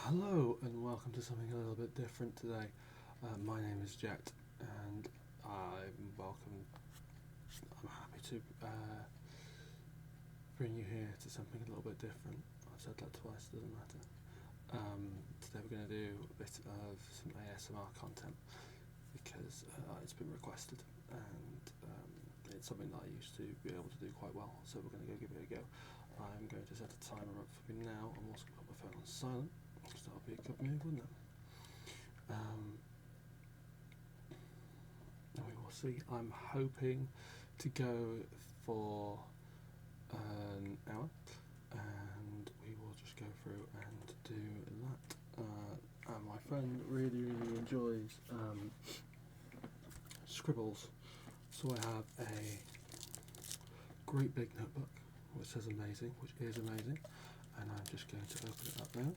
Hello and welcome to something a little bit different today. My name is Jett and I'm happy to bring you here to something a little bit different. I've said that twice, doesn't matter. Today we're going to do a bit of some ASMR content because it's been requested and it's something that I used to be able to do quite well, so we're going to go give it a go. I'm going to set a timer up for me now. I'm also going to put my phone on silent, because that would be a good move, wouldn't it? And we will see. I'm hoping to go for an hour, and we will just go through and do that. And my friend really enjoys Scribbles, so I have a great big notebook which says amazing, which is amazing, and I'm just going to open it up now.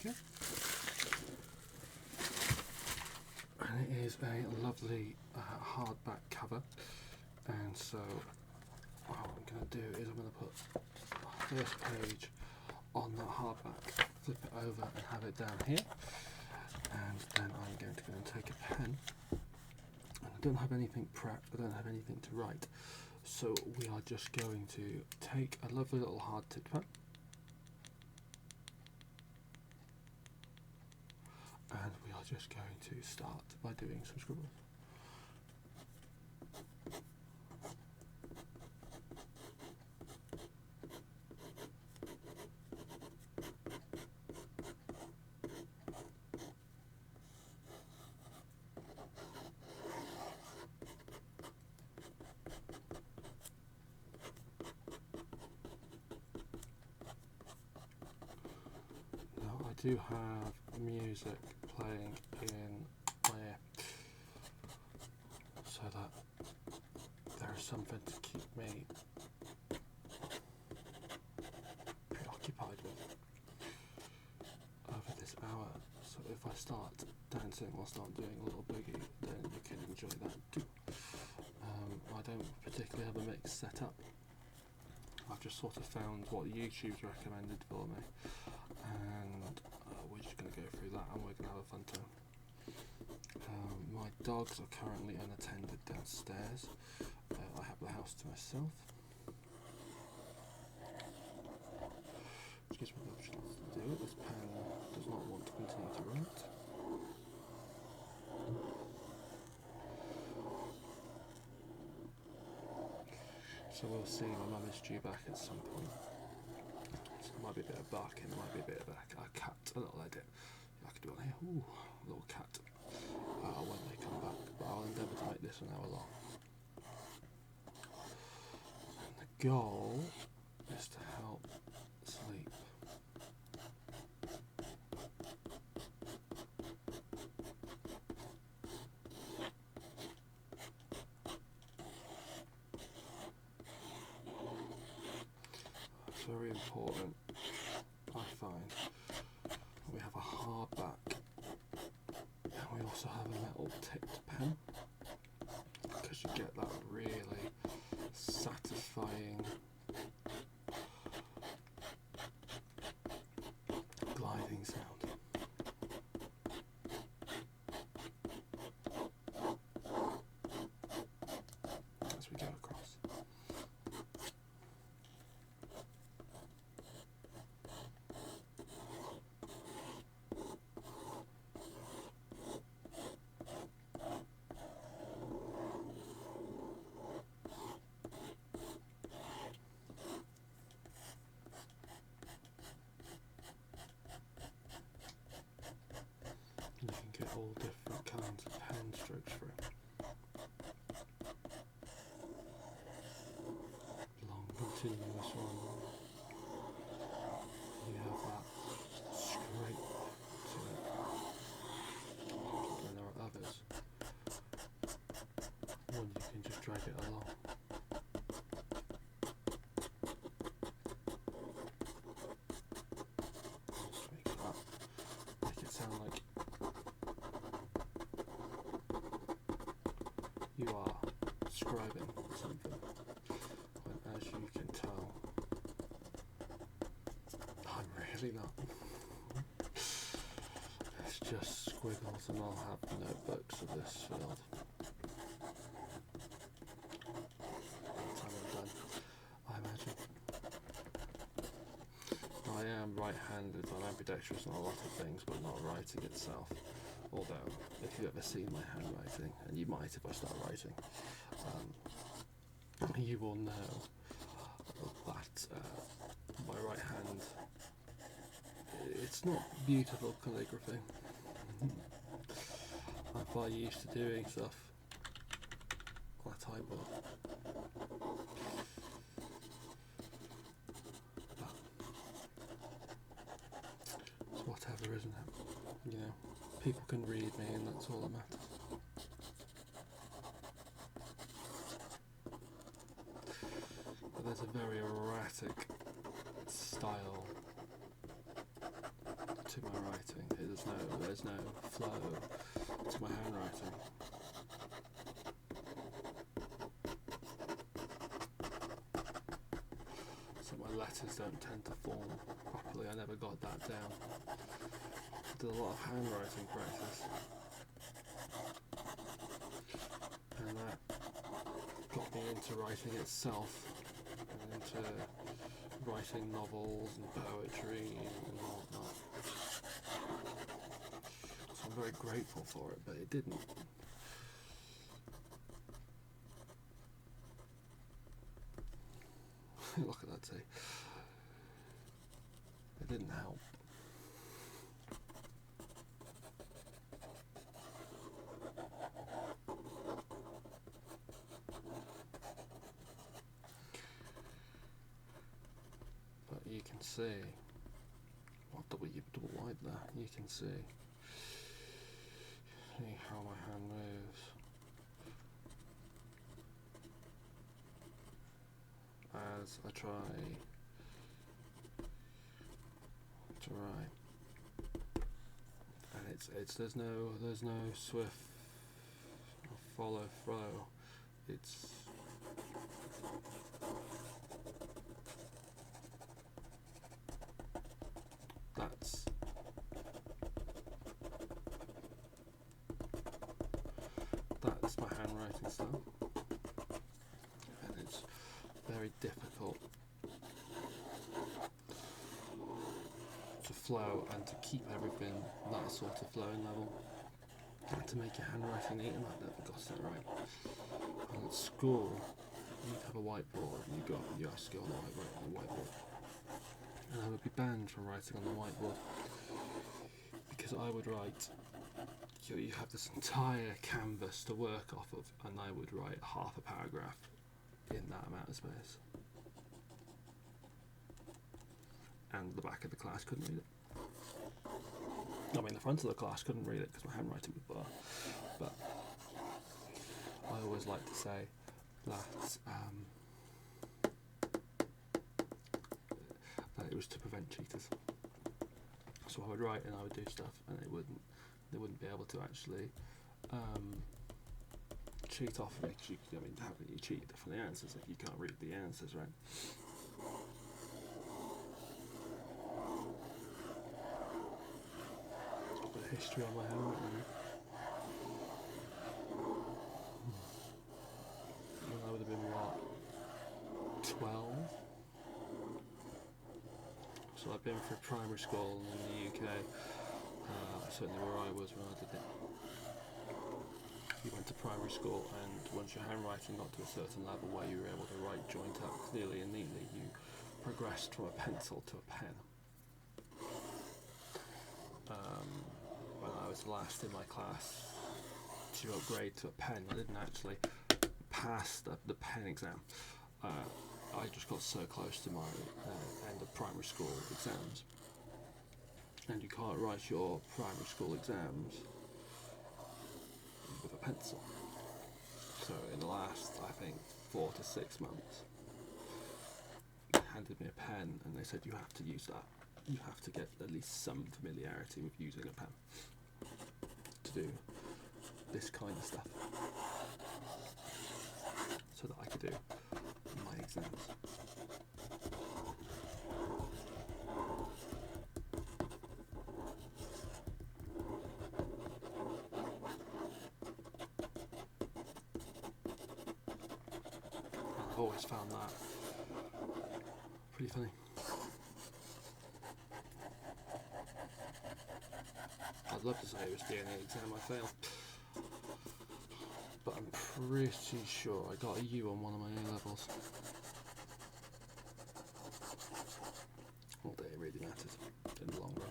Okay. And it is a lovely hardback cover, and so what I'm going to do is I'm going to put the first page on that hardback, flip it over and have it down here, and then I'm going to go and take a pen, and I don't have anything prepped, I don't have anything to write, so we are just going to take a lovely little hard tip pen and we are just going to start by doing some scribbles. Now I do have music playing in my ear, so that there is something to keep me preoccupied with over this hour. So if I start dancing or start doing a little boogie, then you can enjoy that too. I don't particularly have a mix set up. I've just sort of found what YouTube's recommended for me, and we're just going to go through that and we're going to have a fun time. My dogs are currently unattended downstairs. I have the house to myself, which gives me the option to do it. This pen does not want to continue to write. So we'll see. My mum is due back at some point. So there might be a bit of barking, there might be a bit of a cat, a little edit. I could do on here. Ooh, a little cat. When they come back, but I'll endeavour to make this an hour long. And the goal is to help sleep. It's very important, I find. We have a hardback, and we also have a metal tipped pen, because you get that really satisfying gliding sound. As we go across. you are scribing something, when, as you can tell, I'm really not. It's just squiggles, and I'll have notebooks of this filled. By the time I'm done, I imagine. I am right-handed, I'm ambidextrous on a lot of things, but not writing itself. Although, if you've ever seen my handwriting, and you might if I start writing, you will know that my right hand, it's not beautiful calligraphy. I'm quite used to doing stuff on a typeboard. But it's whatever, isn't it? You know, people can read me and that's all that matters. But there's a very erratic style to my writing. There's no flow to my handwriting. So my letters don't tend to form properly. I never got that down. I did a lot of handwriting practice, and that got me into writing itself, and into writing novels and poetry and whatnot. So I'm very grateful for it, but it didn't. Look at that tea. It didn't help. But you can see, what double wide there, you can see how my hand moves as I try to write, and there's no swift follow flow. It's that's my handwriting style, and it's very difficult to flow and to keep everything that sort of flowing level, and to make your handwriting neat, and I never got it right. And at school, you'd have a whiteboard, and you ask to go on the whiteboard, and I would be banned from writing on the whiteboard because I would write. You have this entire canvas to work off of, and I would write half a paragraph in that amount of space, and the back of the class couldn't read it. I mean, the front of the class couldn't read it because my handwriting was blur. But I always like to say that it was to prevent cheaters. So I would write and I would do stuff, and they wouldn't be able to actually cheat off me. I mean, how can you cheat for the answers if you can't read the answers, right? A bit of history on my handwriting. I would have been, what, 12? So I've been through primary school in the UK, certainly where I was when I did it. You went to primary school, and once your handwriting got to a certain level where you were able to write joint up clearly and neatly, you progressed from a pencil to a pen. When I was last in my class to upgrade to a pen, I didn't actually pass the pen exam. I just got so close to my end of primary school exams, and you can't write your primary school exams with a pencil. So in the last, I think, 4 to 6 months, they handed me a pen and they said you have to use that. You have to get at least some familiarity with using a pen to do this kind of stuff. so that I could do my exams. I've always found that pretty funny. I'd love to say it was the only exam I failed, but I'm pretty sure I got a U on one of my A-levels. Not that it really matters in the long run.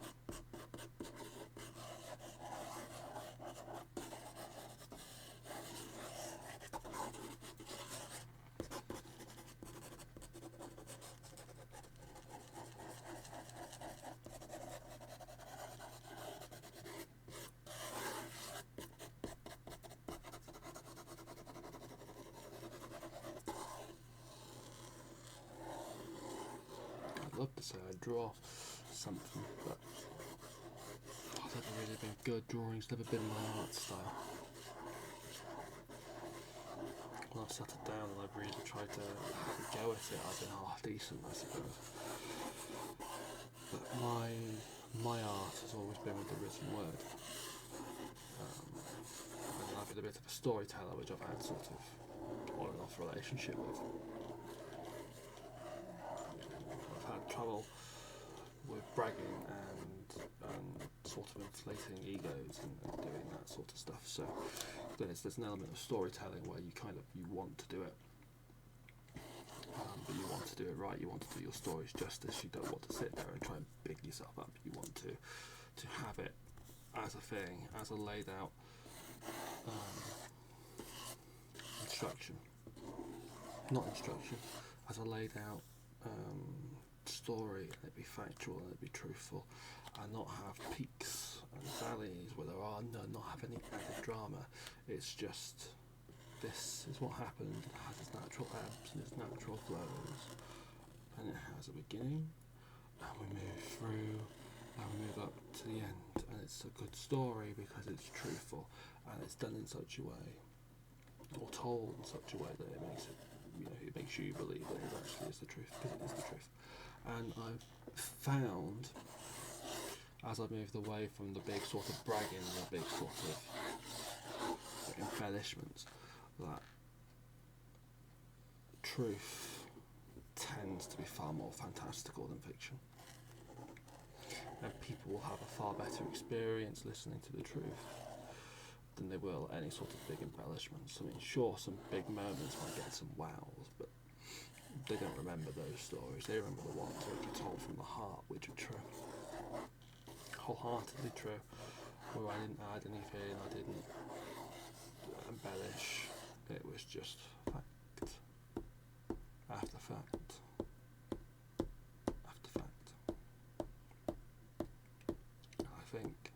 I'd love to say I draw something, but I've never really been good. Drawing's never been my art style. When I've sat it down and I've really tried to have a go at it, I've been half decent, I suppose. But my art has always been with the written word. And I've been a bit of a storyteller, which I've had sort of on and off relationship with. I've had trouble with bragging and sort of inflating egos and doing that sort of stuff. So there's an element of storytelling where you want to do it, but you want to do it right. You want to do your stories justice. You don't want to sit there and try and big yourself up. You want to have it as a thing, as a laid out as a laid out story, and it be factual and it be truthful, and not have peaks and valleys where there are not have any added drama. It's just, this is what happened. It has its natural ebbs and its natural flows, and it has a beginning, and we move through and we move up to the end, and it's a good story because it's truthful and it's done in such a way, or told in such a way that it makes it, it makes you believe that it actually is the truth, because it is the truth. And I've found, as I've moved away from the big sort of bragging and the big sort of embellishments, that truth tends to be far more fantastical than fiction. And people will have a far better experience listening to the truth than they will any sort of big embellishments. I mean, sure, some big moments might get some wows, but they don't remember those stories. They remember the ones which are told from the heart, which are true, wholeheartedly true, where I didn't add anything, I didn't embellish. It was just fact after fact after fact. I think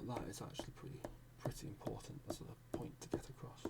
that is actually pretty important as a point to get across.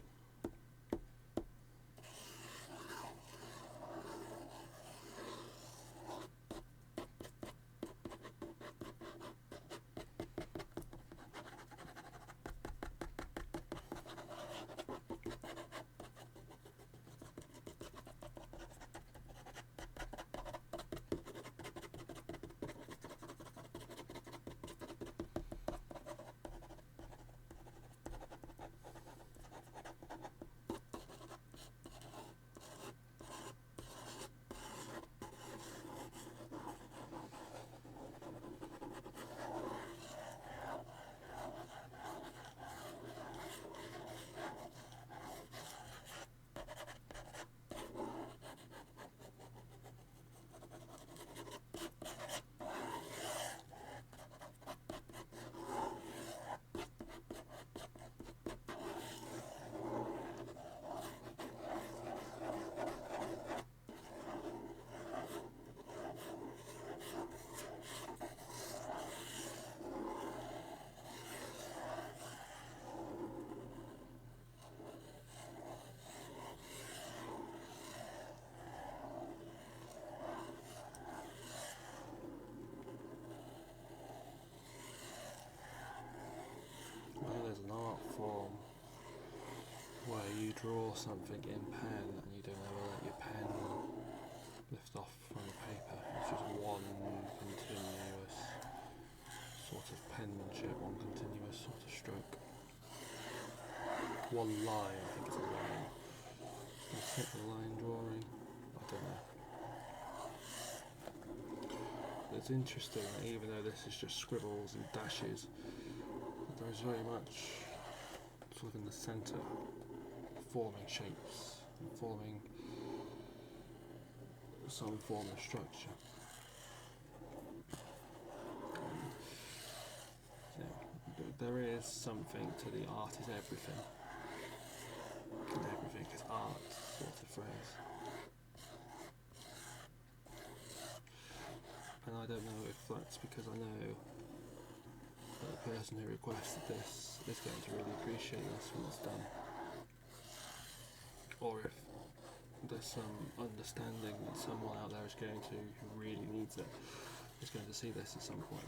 draw something in pen and you don't ever let your pen lift off from the paper. It's just one continuous sort of penmanship, one continuous sort of stroke. One line, I think it's a line. Let's hit the line drawing. I don't know. It's interesting that even though this is just scribbles and dashes, there is very much sort of in the centre forming shapes, forming some form of structure. There is something to the art is everything. And everything is art sort of phrase. And I don't know if that's because I know that the person who requested this is going to really appreciate this when it's done. Or if there's some understanding that someone out there is going to, who really needs it, is going to see this at some point.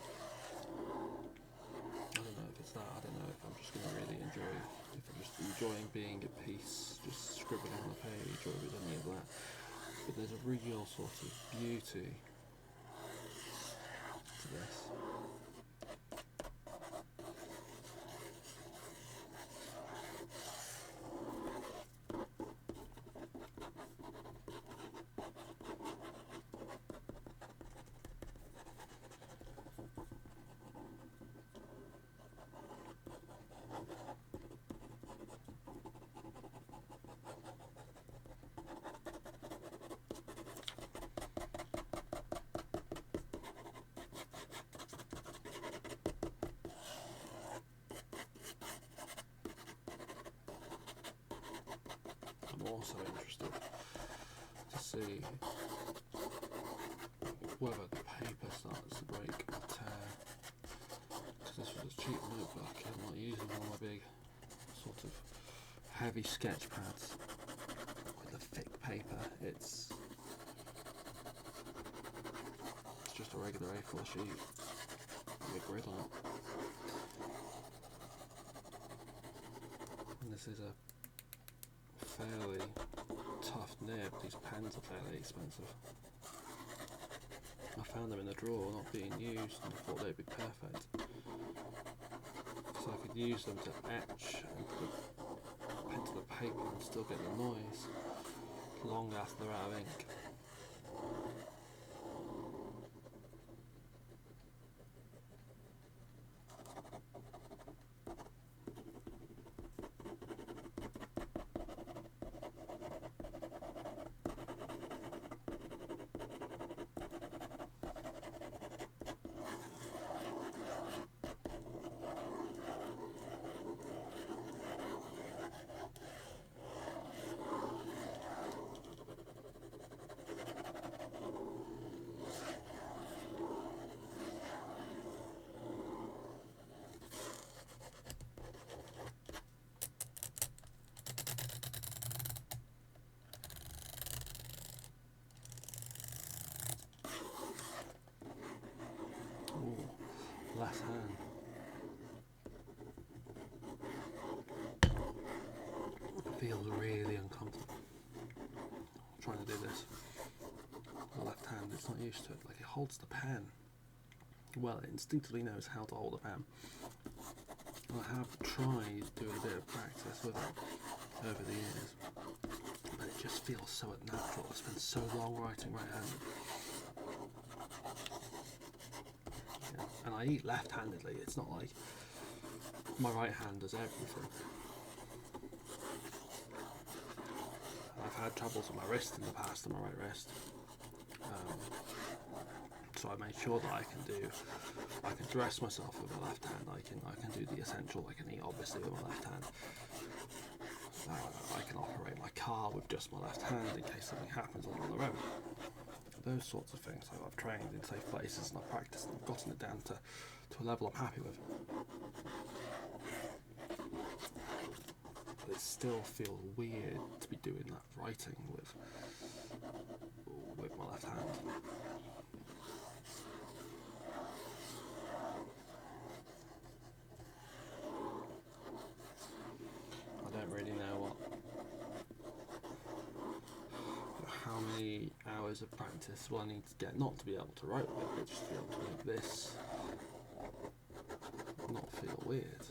I don't know if it's that, I don't know if I'm just going to really enjoy, if I'm just enjoying being at peace, just scribbling on a page, or if it's any of that. But there's a real sort of beauty to this. I'm also interested to see whether the paper starts to break or tear, because this was a cheap notebook. I'm not using one of my big sort of heavy sketch pads with the thick paper. It's just a regular A4 sheet with a grid on it. And this is a fairly tough nib. These pens are fairly expensive. I found them in a drawer not being used and I thought they'd be perfect. So I could use them to etch and put the pen to the paper and still get the noise long after they're out of ink. Left hand. It feels really uncomfortable. I'm trying to do this. The left hand, it's not used to it. Like, it holds the pen. Well, it instinctively knows how to hold a pen. And I have tried doing a bit of practice with it over the years, but it just feels so unnatural. I spent so long writing right-handed. And I eat left-handedly. It's not like my right hand does everything. I've had troubles with my wrist in the past, on my right wrist. So I made sure that I can dress myself with my left hand. I can do the essential. I can eat obviously with my left hand. I can operate my car with just my left hand in case something happens on the road. Those sorts of things. So I've trained in safe places and I've practiced and I've gotten it down to a level I'm happy with. But it still feels weird to be doing that writing with my left hand. I don't really know hours of practice will I need to get not to be able to write with it, but just to be able to make this not feel weird.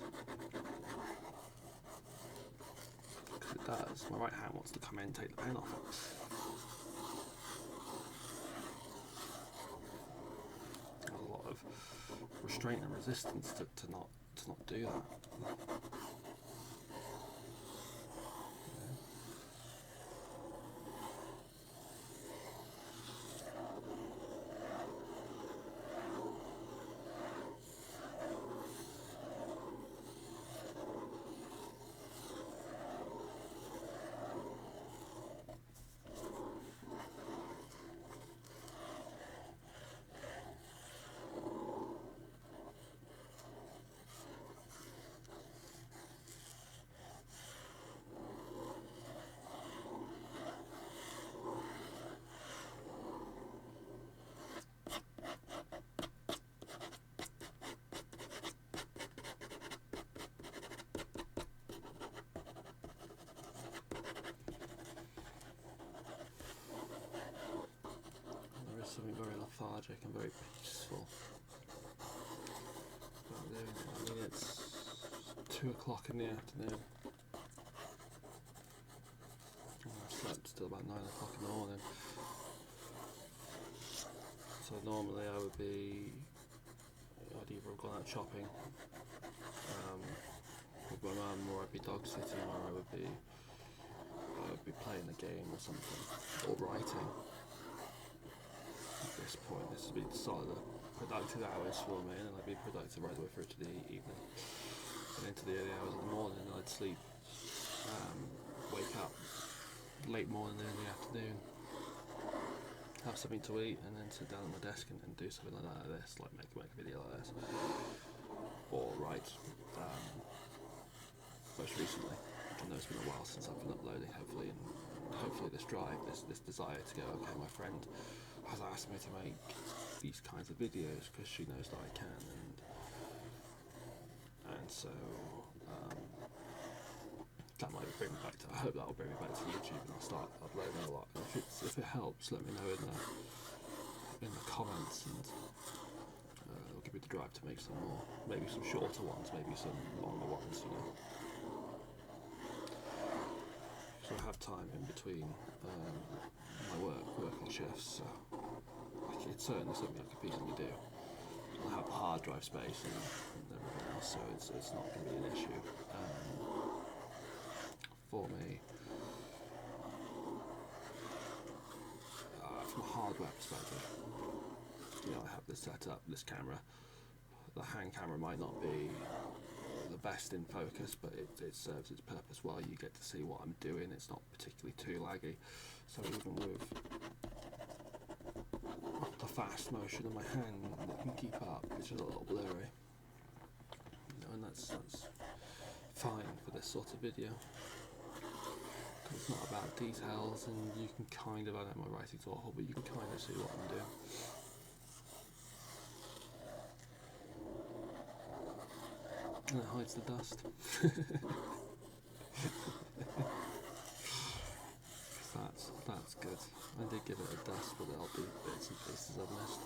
Because it does. My right hand wants to come in and take the pen off it. A lot of restraint and resistance to not do that. Something very lethargic and very peaceful about doing it. I mean, it's 2 o'clock in the afternoon. I've slept till about 9 o'clock in the morning. So normally I'd either have gone out shopping with my mum, or I'd be dog sitting, or I would be playing a game or something, or writing. At this point, this would be solid productive hours for me, and I'd be productive right the way through to the evening and into the early hours of the morning. And I'd sleep, wake up late morning, early afternoon, have something to eat, and then sit down at my desk and do something like that, like this, like make a video like this, or write. Most recently, I know it's been a while since I've been uploading. Hopefully this drive, this desire to go, okay, my friend has asked me to make these kinds of videos because she knows that I can, and so that might bring me back to. I hope that will bring me back to YouTube, and I'll start uploading a lot. And if it helps, let me know in the comments, and it'll give me the drive to make some more, maybe some shorter ones, maybe some longer ones, you know. So I have time in between my working shifts, so it's certainly something I could easily do. I have hard drive space and everything else, so it's not going to be an issue for me. From a hardware perspective, you know, I have this set up, this camera. The hand camera might not be the best in focus, but it serves its purpose well. You get to see what I'm doing. It's not particularly too laggy, so even with the fast motion of my hand that can keep up, it's just a little blurry, you know, and that's fine for this sort of video. It's not about details, and you can kind of, I know my writing's awful, but you can kind of see what I'm doing. And it hides the dust. That's good. I did give it a dust, but there'll be bits and pieces I've missed.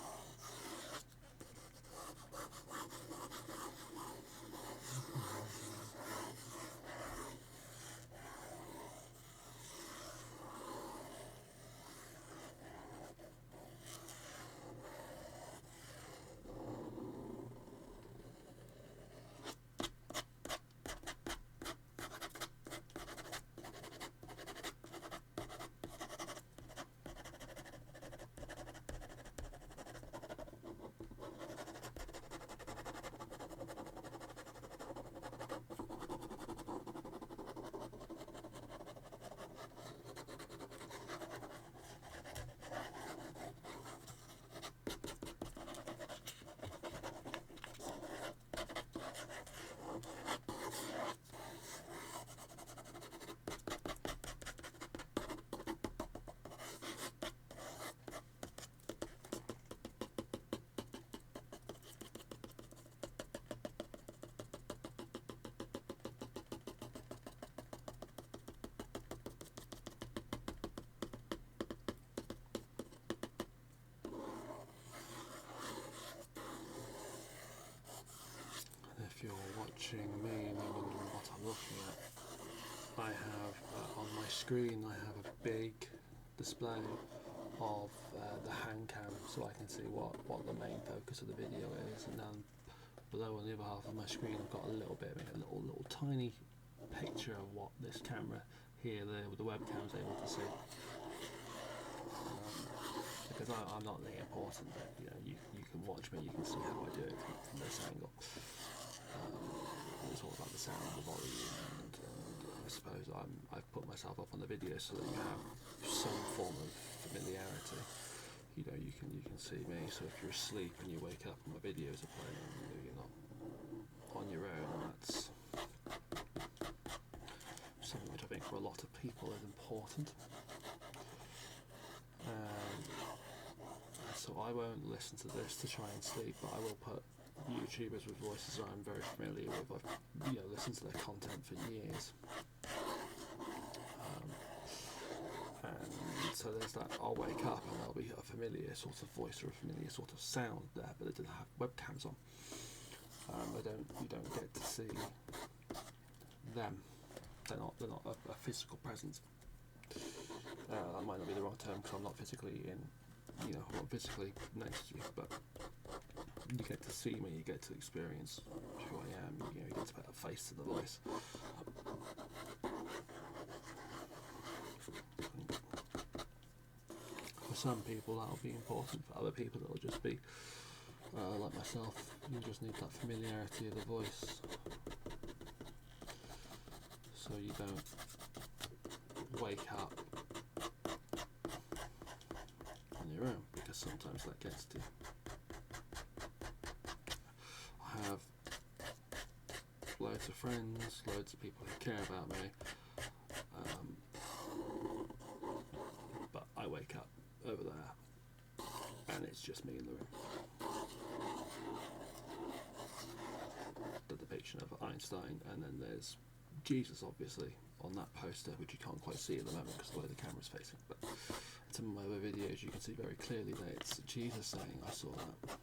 watching me and you're wondering what I'm looking at, I have on my screen I have a big display of the hand cam, so I can see what the main focus of the video is, and then below on the other half of my screen I've got a little tiny picture of what this camera here, the webcam, is able to see. Because I'm not the important bit, you can watch me, you can see how I do it from this angle. It's all about the sound, the volume, and I suppose I've put myself up on the video so that you have some form of familiarity. You can see me, so if you're asleep and you wake up and my videos are playing, you're not on your own, and that's something which I think for a lot of people is important. So I won't listen to this to try and sleep, but I will put YouTubers with voices I'm very familiar with. I've listened to their content for years. And so there's that, I'll wake up and there'll be a familiar sort of voice or a familiar sort of sound there, but it didn't have webcams on. You don't get to see them. They're not a physical presence. That might not be the wrong term because I'm not physically I'm not physically next to you, but you get to see me, you get to experience who I am, you get to put a face to the voice. For some people that'll be important, for other people it'll just be, like myself, you just need that familiarity of the voice, so you don't wake up on your own, because sometimes that gets to you. I have loads of friends, loads of people who care about me, but I wake up over there and it's just me in the room. The depiction of Einstein, and then there's Jesus obviously on that poster, which you can't quite see at the moment because of the way the camera's facing, but in some of my other videos you can see very clearly that it's Jesus saying I saw that.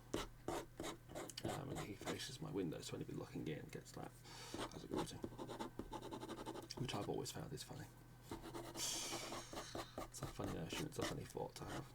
And he faces my window, so anybody looking in gets that as a greeting, which I've always found is funny. It's a funny notion, it's a funny thought to have.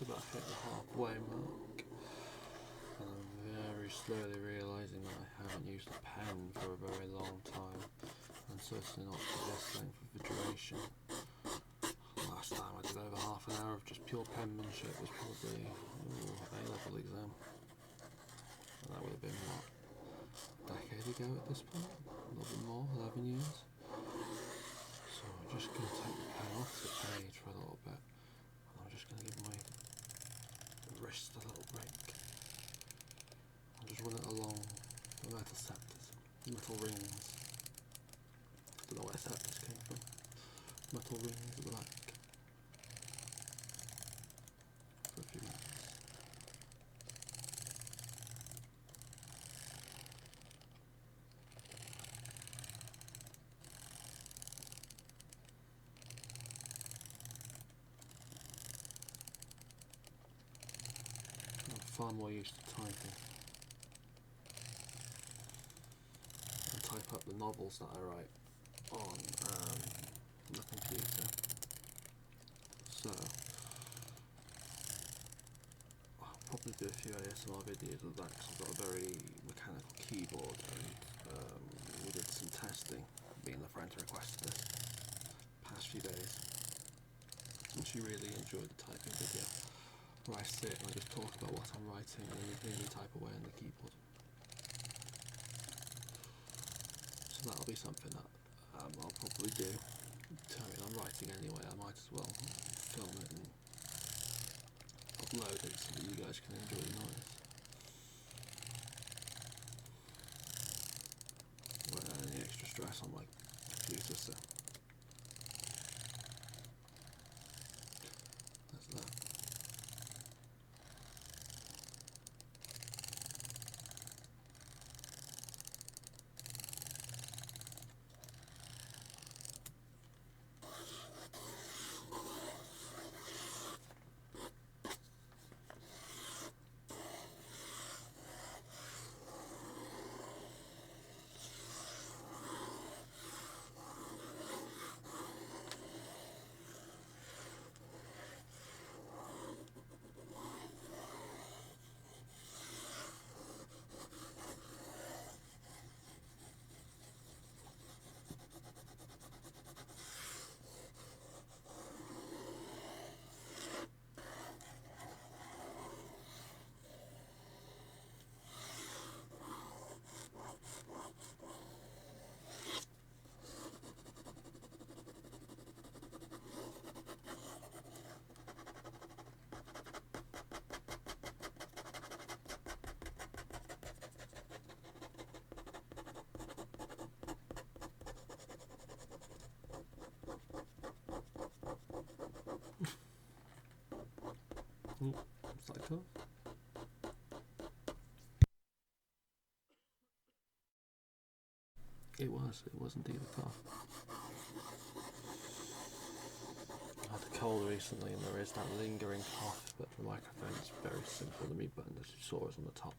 just about hit the halfway mark, and I'm very slowly realising that I haven't used a pen for a very long time, and certainly not for this length of a duration. Last time I did over half an hour of just pure penmanship was probably A-level exam, and that would have been what, a decade ago at this point, a little bit more, 11 years. So I'm just going to take the pen off the page for a little bit, and I'm just going to give my wrist a little break. I'll just run it along the metal scepters, metal rings. I don't know where scepters came from. Metal rings at the back for a few minutes. I'm far more used to typing. I type up the novels that I write on the computer. So I'll probably do a few ASMR videos of that because I've got a very mechanical keyboard, and we did some testing. Me and the friend requested this past few days, and she really enjoyed the typing video where I sit and I just talk about what I'm writing and then you hear me type away on the keyboard. So that'll be something that I'll probably do. I'm writing anyway, I might as well film it and upload it so that you guys can enjoy the noise. Without any extra stress on my computer, so that's that. Is that cool? It was indeed a cough. I had a cold recently and there is that lingering cough, but the microphone is very simple. The mute button, as you saw, is on the top.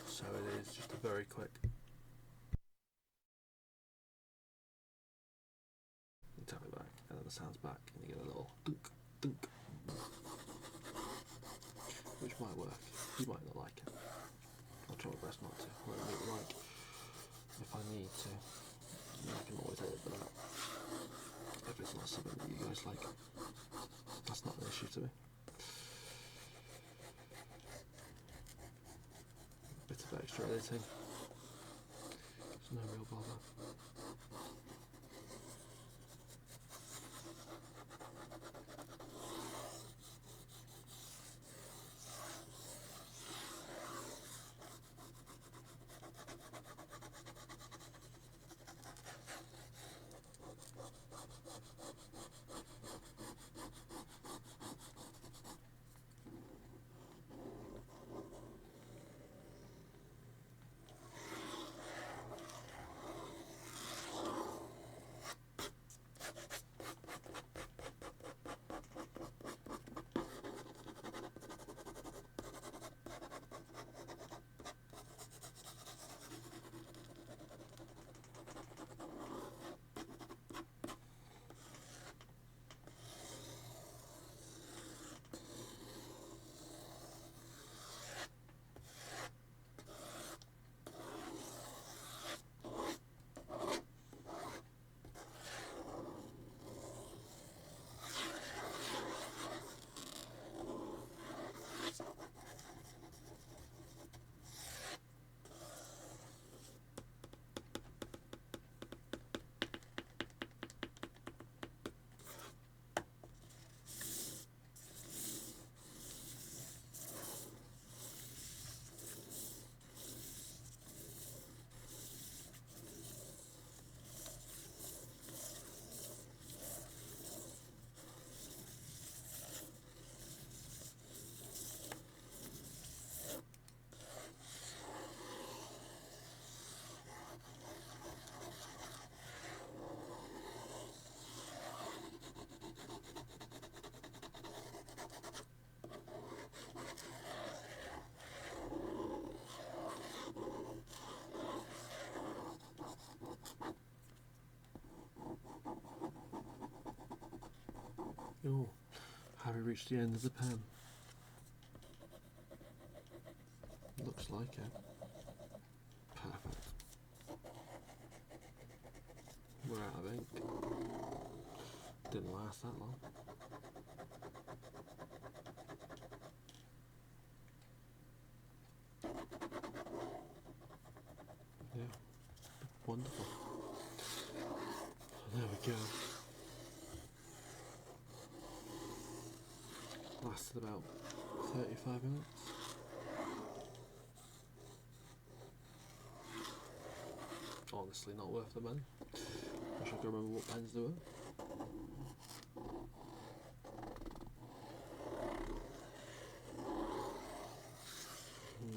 So it is just a very quick. You tap it back and then the sound's back and you get a little dunk, dunk. Which might work. You might not like it. I'll try my best not to. Whatever you like. If I need to, I can always edit that out. If it's not something that you guys like, that's not an issue to me. A bit of extra editing. It's no real bother. Oh, have we reached the end of the pen? Looks like it. Perfect. We're out of ink. Didn't last that long. Yeah, wonderful. So there we go. Lasted about 35 minutes. Honestly, not worth the money. Wish I could remember what pens they were.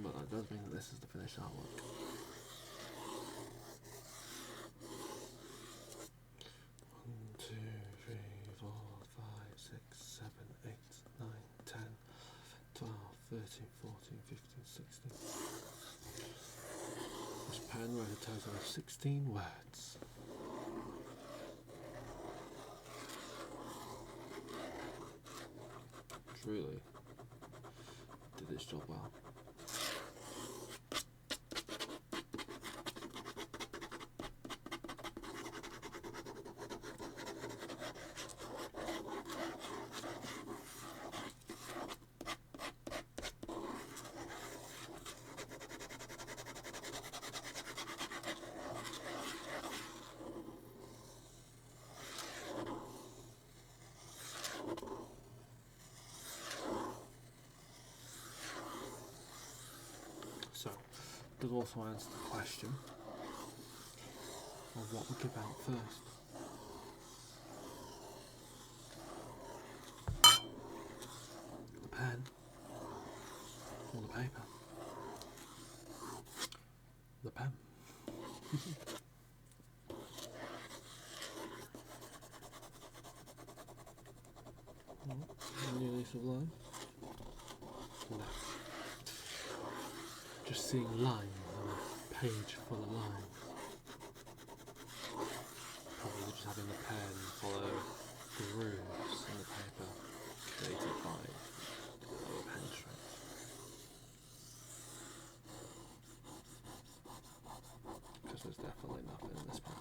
But that does mean that this is the finished artwork. 1, 2, 3, 4, 5, 6, 7, 8, 9, 10, 12, 13, 14, 15, 16. This pen wrote a total of 16 words. Truly did its job well. So, does also answer the question of what we give out first. The pen or the paper? The pen. New leaf of life? No. Just seeing lines on a page full of lines. Probably just having the pen follow grooves in the paper created by a pen stroke. Because there's definitely nothing in this pen.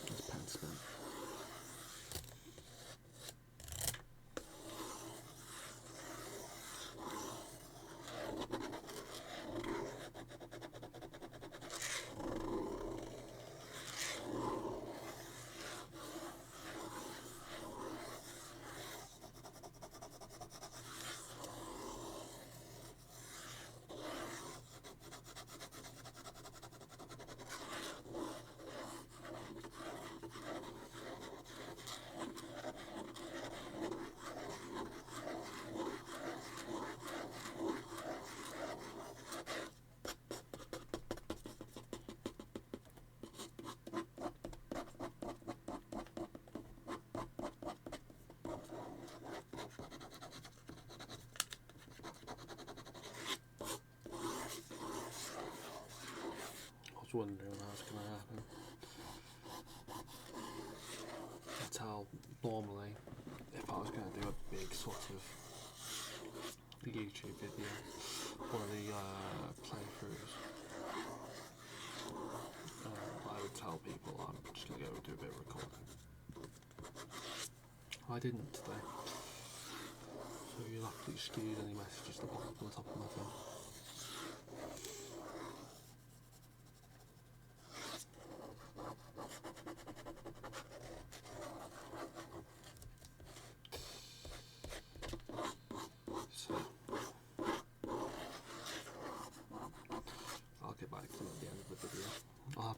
This pen spent. Wondering how it's going to happen. That's how normally, if I was going to do a big sort of YouTube video, one of the playthroughs, I would tell people I'm just going to go do a bit of recording. I didn't today, so you'll have to excuse any messages that pop up on the top of my phone.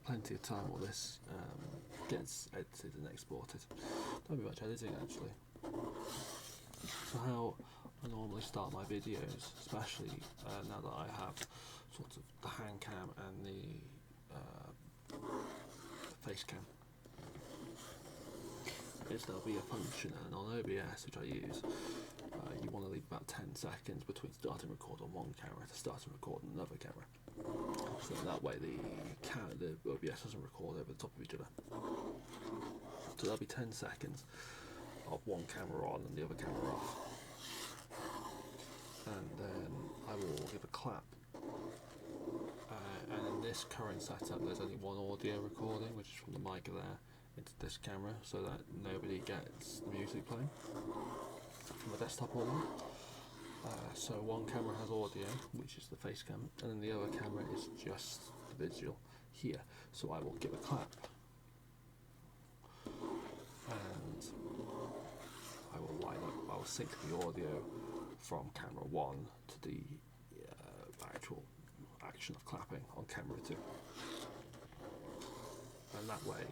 Plenty of time while this gets edited and exported. Don't be much editing actually. So how I normally start my videos, especially now that I have sort of the hand cam and the face cam, is there'll be a function, and on OBS, which I use, you want to leave about 10 seconds between starting record on one camera to starting record on another camera. So that way the OBS doesn't record over the top of each other. So that'll be 10 seconds. of one camera on and the other camera off. And then I will give a clap. And in this current setup, there's only one audio recording, which is from the mic there into this camera, so that nobody gets the music playing from the desktop audio. So one camera has audio, which is the face cam, and then the other camera is just the visual here. So I will give a clap, and I will sync the audio from camera 1 to the actual action of clapping on camera 2. And that way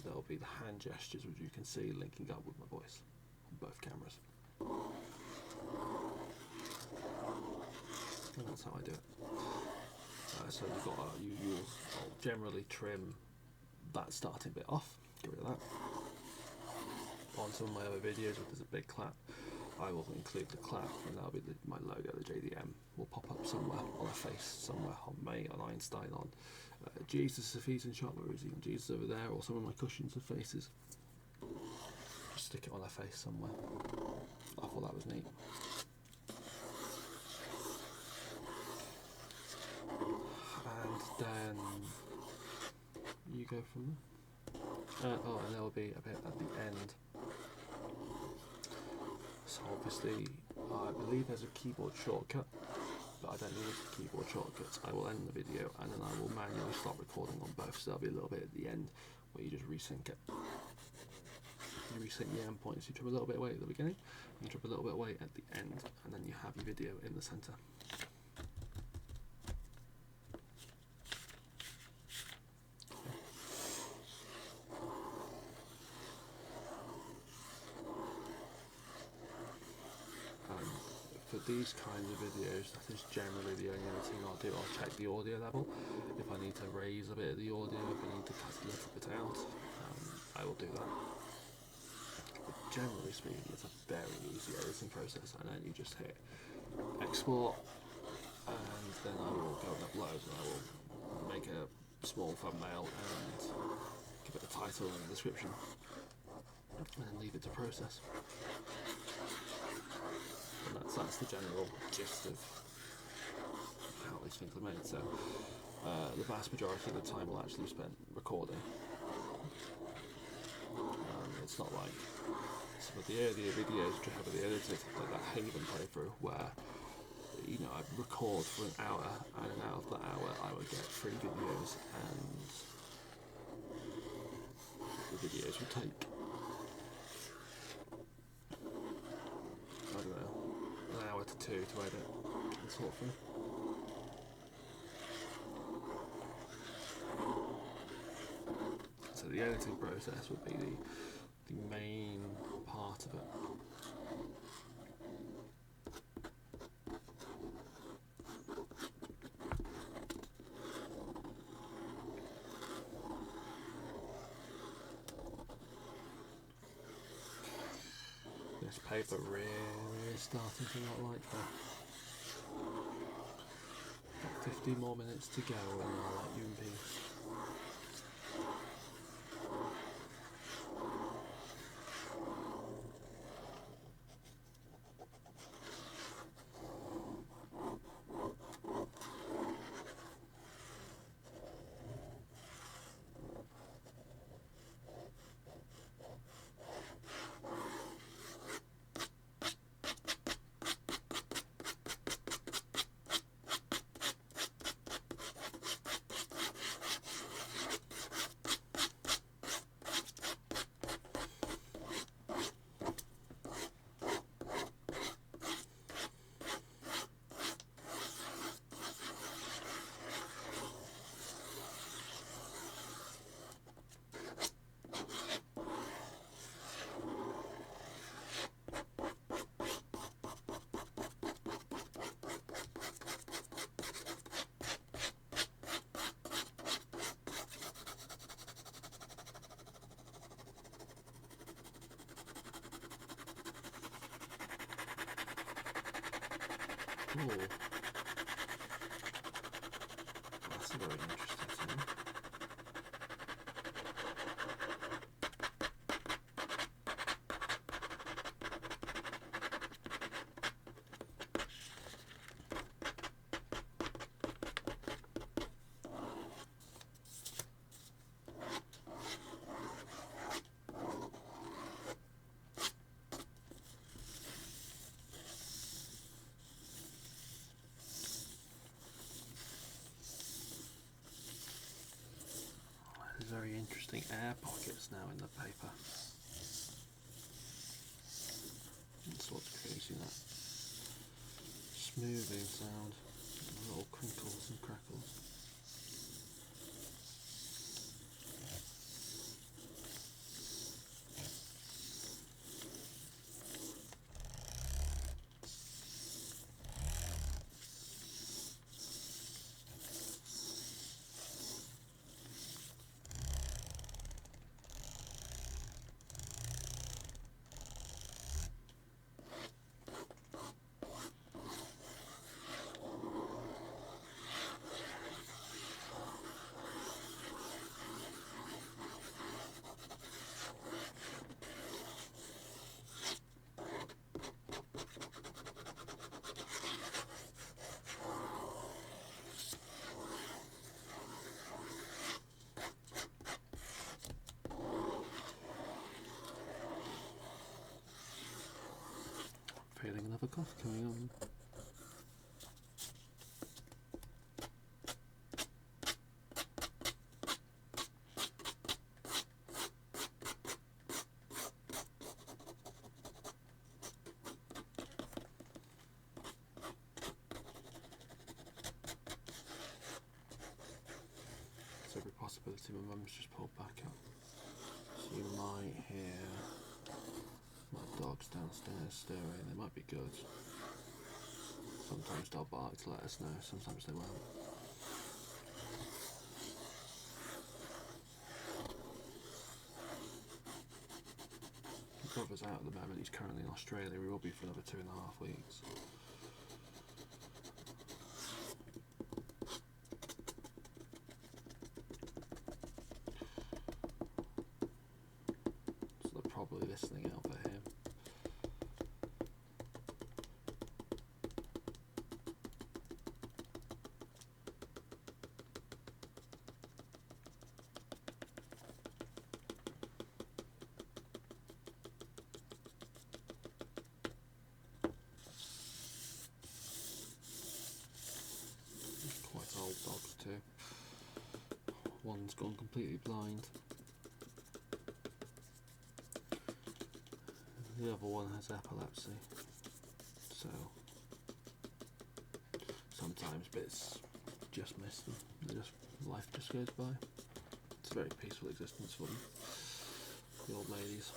there'll be the hand gestures which you can see linking up with my voice on both cameras. And that's how I do it. So I'll generally trim that starting bit off, get rid of that. On some of my other videos, if there's a big clap, I will include the clap, and that'll be my logo, the JDM, will pop up somewhere on a face, somewhere on me, on Einstein, on Jesus if he's in shot, where is even Jesus over there, or some of my cushions of faces. Just stick it on a face somewhere. I thought that was neat. And then you go from there. And there'll be a bit at the end. So obviously, I believe there's a keyboard shortcut, but I don't need a keyboard shortcut. I will end the video and then I will manually stop recording on both. So there'll be a little bit at the end where you just resync it. You resync the end points. You drop a little bit of weight at the beginning, you drop a little bit of weight at the end, and then you have your video in the center. For these kinds of videos, that is generally the only other thing I'll do. I'll check the audio level. If I need to raise a bit of the audio, if I need to cut a little bit out, I will do that. But generally speaking, it's a very easy editing process, and then you just hit export, and then I will go and upload, and I will make a small thumbnail and give it a title and a description, and then leave it to process. And that's the general gist of how these things are made. So the vast majority of the time will actually be spent recording. It's not like some of the earlier videos which are heavily edited, like that Haven playthrough, where I'd record for an hour, and out of that hour I would get 3 videos, and the videos would take, I don't know, an hour to 2 to edit and sort through. So the editing process would be the main part of it. This paper really is starting to not like that. Got 15 more minutes to go and I'll let you in peace. Cool. That's very interesting. very interesting air pockets now in the paper. That's what's creating that smoothing sound, little crinkles and crackles. Feeling another cough coming on. There's every possibility my mum's just pulled back up. So you might hear my dogs downstairs stirring. They might be good. Sometimes they'll bark to let us know, sometimes they won't. My brother's out at the moment, he's currently in Australia, he will be for another 2.5 weeks. So they're probably listening out for him. Old dogs too. One's gone completely blind. The other one has epilepsy. So sometimes bits just miss them. Life just goes by. It's a very peaceful existence for them. The old ladies.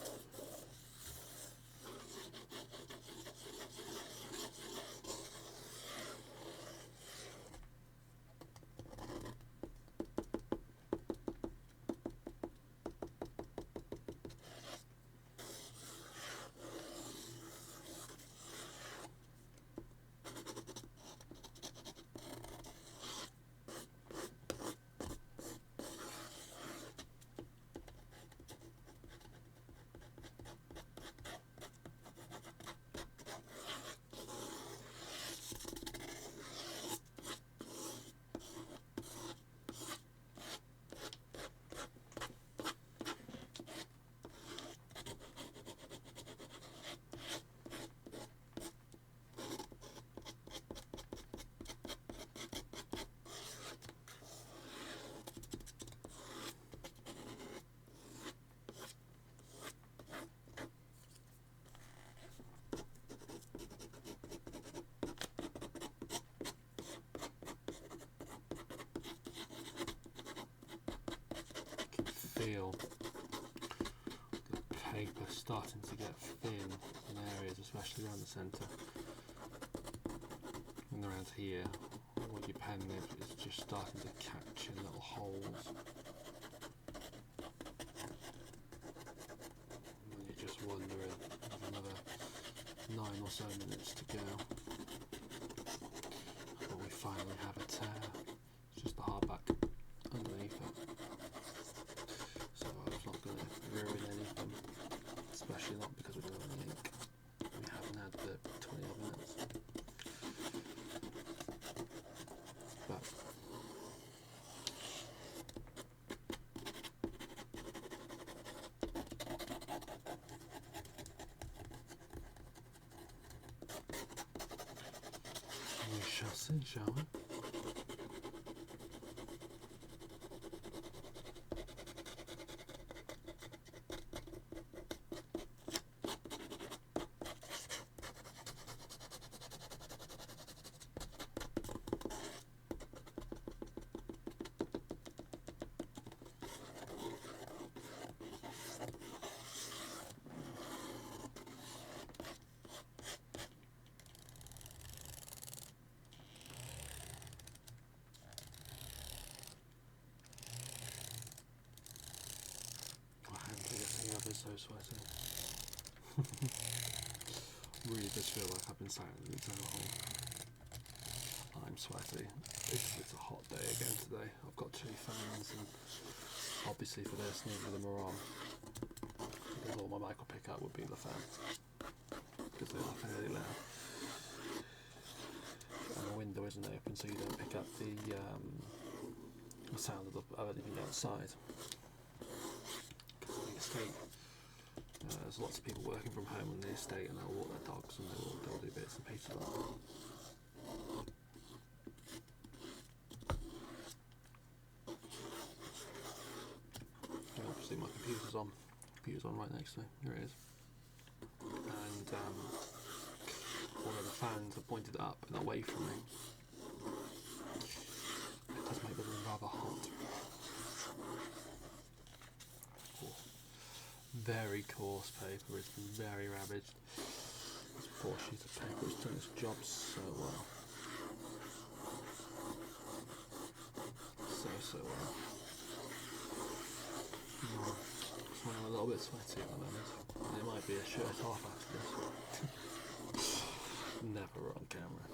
Feel the paper starting to get thin in areas, especially around the centre. And around here, where your pen is just starting to catch in little holes. And you're just wondering, there's another 9 or so minutes to go. But we finally have a tear. It's just the hardback underneath it. So I was not going to ruin anything, especially not because we're doing the ink. We haven't had the 20 odd minutes. But we shall see, shall we? sweaty. Really does feel like I've been sat in the exam hall. I'm sweaty. It's a hot day again today. I've got 2 fans, and obviously for this neither of them are on, because all my mic will pick up would be the fan, because they are fairly loud. And the window isn't open, so you don't pick up the sound of anything outside. Because the estate, there's lots of people working from home on the estate, and they'll walk their dogs and they'll do bits and pieces like that. And obviously my computer's on. Computer's on right next to me. Here it is. And one of the fans are pointed up and away from me. It does make the room rather hot. Very coarse paper, it's been very ravaged. This poor sheet of paper has done its job so well. So well. So I'm a little bit sweaty at the moment. It might be a shirt off after this. Never on camera.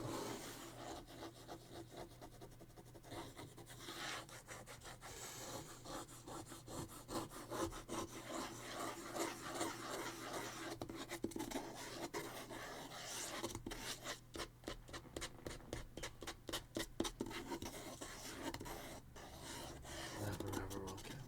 Never ever on camera.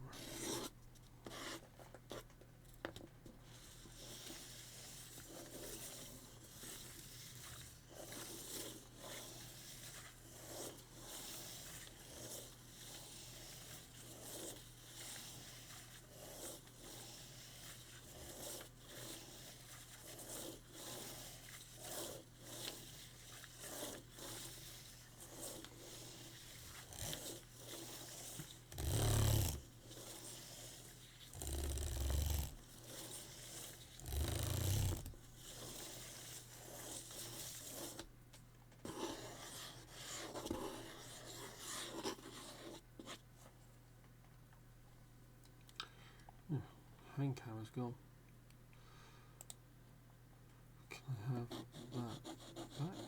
Hang camera's gone. Can I have that back?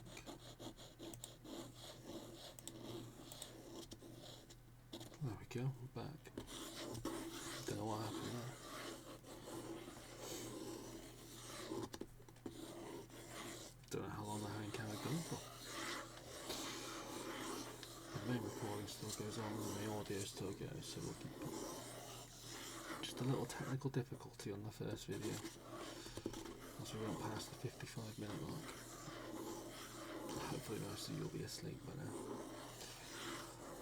There we go, back. Don't know what happened there. Don't know how long the hang camera goes for. The main recording still goes on and the audio still goes, so we'll keep it. Just a little technical difficulty on the first video, as we went past the 55-minute mark. Hopefully most of you will be asleep by now,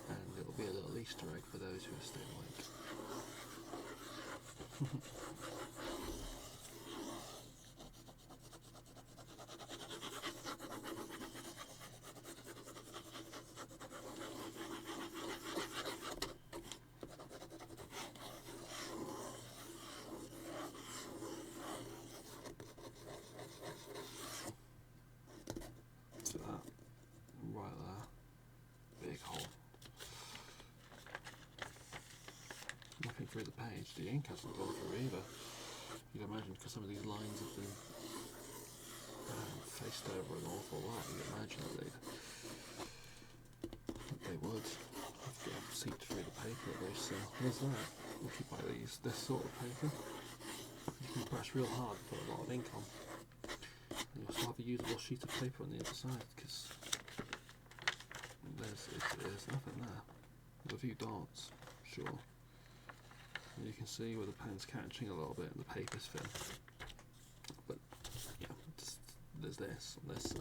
and it'll be a little Easter egg for those who are still awake. Through the page, the ink hasn't gone through either. You'd imagine, because some of these lines have been faced over an awful lot, you'd imagine that they would have seeped through the paper at least. So there's that. If you buy this sort of paper, you can press real hard, put a lot of ink on, and you'll still have a usable sheet of paper on the other side, because there's nothing there. There's a few dots, sure. You can see where the pen's catching a little bit and the paper's thin. But yeah, there's this on this side.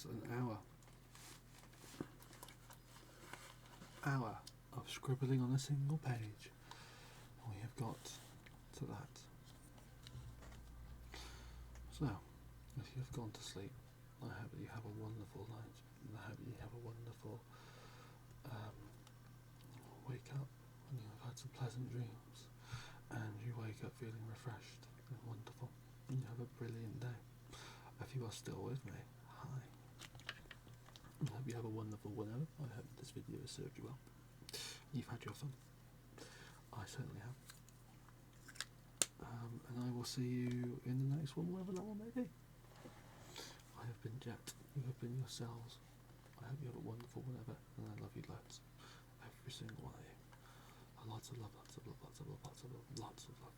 is an hour of scribbling on a single page. We have got to that. So, if you've gone to sleep, I hope that you have a wonderful night. And I hope that you have a wonderful wake up and you've had some pleasant dreams and you wake up feeling refreshed and wonderful and you have a brilliant day. If you are still with me, hi. I hope you have a wonderful whenever. I hope this video has served you well. You've had your fun. I certainly have. And I will see you in the next one, wherever that one may be. I have been Jett. You have been yourselves. I hope you have a wonderful whenever, and I love you loads. Every single one of you. Lots of love, lots of love, lots of love, lots of love, lots of love.